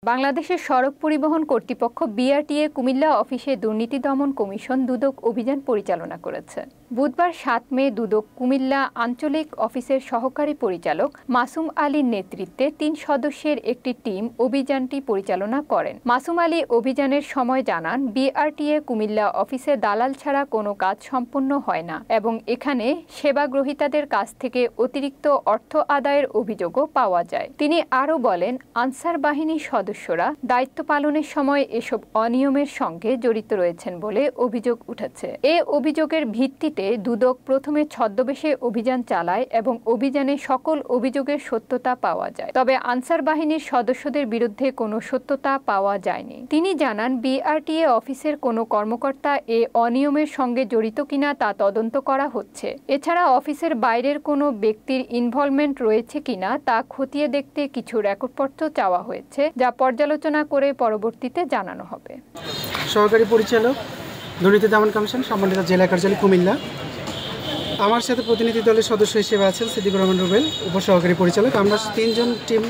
বাংলাদেশের সড়ক পরিবহন কর্তৃপক্ষ বিআরটিএ কুমিল্লা অফিসে দুর্নীতি দমন কমিশন দুদক অভিযান পরিচালনা করেছে। বুধবার ৭ মে দুদক কুমিল্লা আঞ্চলিক অফিসের সহকারী পরিচালক মাসুম আলীর নেতৃত্বে ৩ সদস্যের একটি টিম অভিযানটি পরিচালনা করেন। মাসুম আলী অভিযানের সময় জানান, বিআরটিএ কুমিল্লা অফিসে দালাল ছাড়া কোনো কাজ সম্পন্ন হয় না এবং এখানে সেবা গ্রহীতাদের কাছ থেকে অতিরিক্ত অর্থ আদায়ের অভিযোগও পাওয়া যায়। তিনি আরও বলেন, আনসার বাহিনীর সদস্যরা দায়িত্ব পালনের সময় এসব অনিয়মের সঙ্গে জড়িত রয়েছেন বলে অভিযোগ উঠেছে। এ অভিযোগের ভিত্তিতে দুদক প্রথমে ছদ্মবেশে অভিযান চালায় এবং অভিযানে সকল অভিযোগের সত্যতা পাওয়া যায়। তবে আনসার বাহিনীর সদস্যদের বিরুদ্ধে কোনো সত্যতা পাওয়া যায়নি। তিনি জানান, বিআরটিএ অফিসের কোনো কর্মকর্তা এ অনিয়মের সঙ্গে জড়িত কিনা তা তদন্ত করা হচ্ছে। এছাড়া অফিসের বাইরের কোনো ব্যক্তির ইনভলভমেন্ট রয়েছে কিনা তা খতিয়ে দেখতে কিছু রেকর্ডপত্র চাওয়া হয়েছে, যা পর্যালোচনা করে পরবর্তীতে জানানো হবে। সহকারী পরিচালক, দুর্নীতি দমন কমিশন, সম্মানিত জেলা কার্যালয় কুমিল্লা। আমার সাথে প্রতিনিধি দলের সদস্য হিসেবে আছেন সিদ্দিকুর রহমান রুবেল, উপসহকারী পরিচালক। আমরা ৩ জন টিম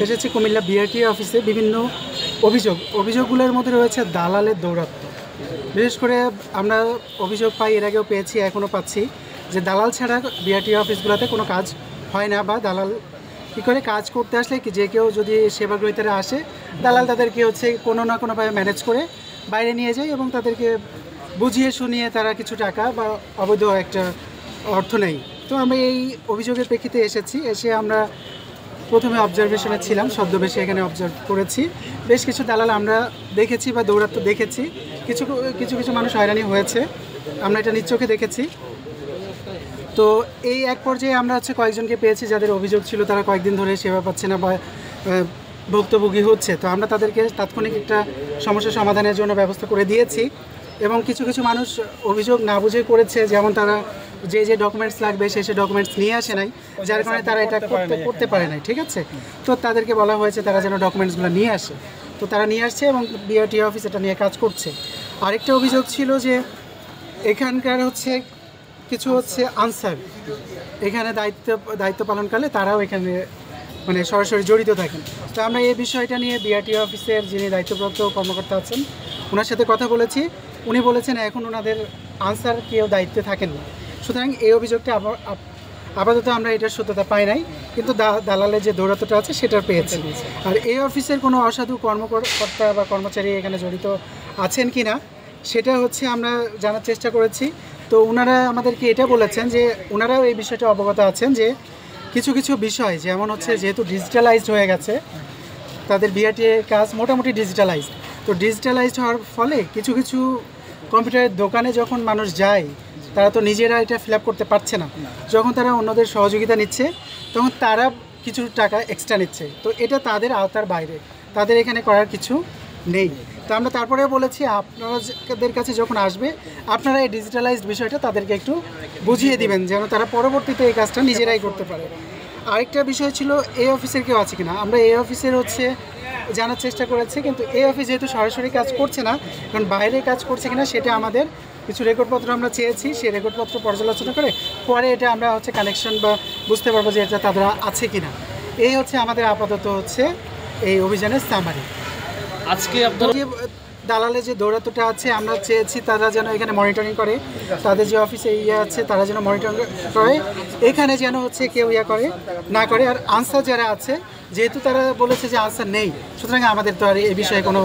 এসেছি কুমিল্লা বিআরটিএ অফিসে। বিভিন্ন অভিযোগগুলোর মধ্যে রয়েছে দালালের দৌরাত্ম্য। বিশেষ করে আমরা অভিযোগ পাই, এর আগেও পেয়েছি, এখনও পাচ্ছি, যে দালাল ছাড়া বিআরটিএ অফিসগুলোতে কোনো কাজ হয় না, বা দালাল কী করে কাজ করতে আসলে যে কেউ যদি সেবা গ্রহীতারা আসে, দালাল তাদেরকে কোনো না কোনোভাবে ম্যানেজ করে বাইরে নিয়ে যায় এবং তাদেরকে বুঝিয়ে শুনিয়ে তারা কিছু টাকা বা অবৈধ একটা অর্থ নেই। তো আমরা এই অভিযোগের প্রেক্ষিতে এসে আমরা প্রথমে অবজারভেশনে ছিলাম, ছদ্মবেশে এখানে অবজার্ভ করেছি। বেশ কিছু দালাল আমরা দেখেছি বা দৌরাত্ম্য দেখেছি, কিছু মানুষ হয়রানি হয়েছে, আমরা এটা নিজ চোখে দেখেছি। তো এই এক পর্যায়ে আমরা কয়েকজনকে পেয়েছি যাদের অভিযোগ ছিল তারা কয়েকদিন ধরে সেবা পাচ্ছে না বা ভুক্তভোগী হচ্ছে। তো আমরা তাদেরকে তাৎক্ষণিক একটা সমস্যা সমাধানের জন্য ব্যবস্থা করে দিয়েছি এবং কিছু মানুষ অভিযোগ না বুঝে করেছে, যেমন তারা যে ডকুমেন্টস লাগবে সে ডকুমেন্টস নিয়ে আসে নাই, যার কারণে তারা এটা করতে পারে নাই। ঠিক আছে, তো তাদেরকে বলা হয়েছে তারা যেন ডকুমেন্টসগুলো নিয়ে আসে। তো তারা নিয়ে আসছে এবং বিআরটিএ অফিস এটা নিয়ে কাজ করছে। আরেকটা অভিযোগ ছিল যে এখানকার কিছু আনসার এখানে দায়িত্ব পালনকালে তারাও এখানে সরাসরি জড়িত থাকেন। তো আমরা এই বিষয়টা নিয়ে বিআরটিএ অফিসের যিনি দায়িত্বপ্রাপ্ত কর্মকর্তা আছেন ওনার সাথে কথা বলেছি। উনি বলেছেন এখন ওনাদের আনসার কেউ দায়িত্বে থাকেন না। সুতরাং এই অভিযোগটা আপাতত আমরা এটার সত্যতা পাই নাই, কিন্তু দালালের যে দৌরাত্ম্যটা আছে সেটা পেয়েছি। আর এই অফিসের কোনো অসাধু কর্মকর্তা বা কর্মচারী এখানে জড়িত আছেন কি না সেটা আমরা জানার চেষ্টা করেছি। তো ওনারা আমাদেরকে এটা বলেছেন যে ওনারাও এই বিষয়টা অবগত আছেন যে কিছু বিষয় যেমন যেহেতু ডিজিটালাইজড হয়ে গেছে, তাদের বিআরটিএ কাজ মোটামুটি ডিজিটালাইজড। তো ডিজিটালাইজড হওয়ার ফলে কিছু কম্পিউটারের দোকানে যখন মানুষ যায় তারা তো নিজেরা এটা ফিল আপ করতে পারছে না। যখন তারা অন্যদের সহযোগিতা নিচ্ছে তখন তারা কিছু টাকা এক্সট্রা নিচ্ছে। তো এটা তাদের আওতার বাইরে, তাদের এখানে করার কিছু নেই। তো আমরা তারপরে বলেছি আপনাদের কাছে যখন আসবে আপনারা এই ডিজিটালাইজড বিষয়টা তাদেরকে একটু বুঝিয়ে দিবেন, যেন তারা পরবর্তীতে এই কাজটা নিজেরাই করতে পারে। আরেকটা বিষয় ছিল এই অফিসের কেউ আছে কিনা। আমরা এই অফিসের জানার চেষ্টা করেছি, কিন্তু এই অফিস যেহেতু সরাসরি কাজ করছে না, কারণ বাইরে কাজ করছে কিনা সেটা আমাদের কিছু রেকর্ডপত্র আমরা চেয়েছি। সেই রেকর্ডপত্র পর্যালোচনা করে পরে এটা আমরা কানেকশন বা বুঝতে পারবো যে এটা তাদের আছে কিনা। এই আমাদের আপাতত এই অভিযানের সামারি। আজকে আপনার দালালের যে দৌরাত্ম্যটা আছে আমরা চেয়েছি তারা যেন এখানে মনিটরিং করে, তাদের যে অফিসে আছে তারা যেন মনিটরিং করে, এখানে যেন কেউ না করে। আর আনসার যারা আছে, যেহেতু তারা বলেছে যে আনসার নেই, সুতরাং আমাদের তো আর এই বিষয়ে কোনো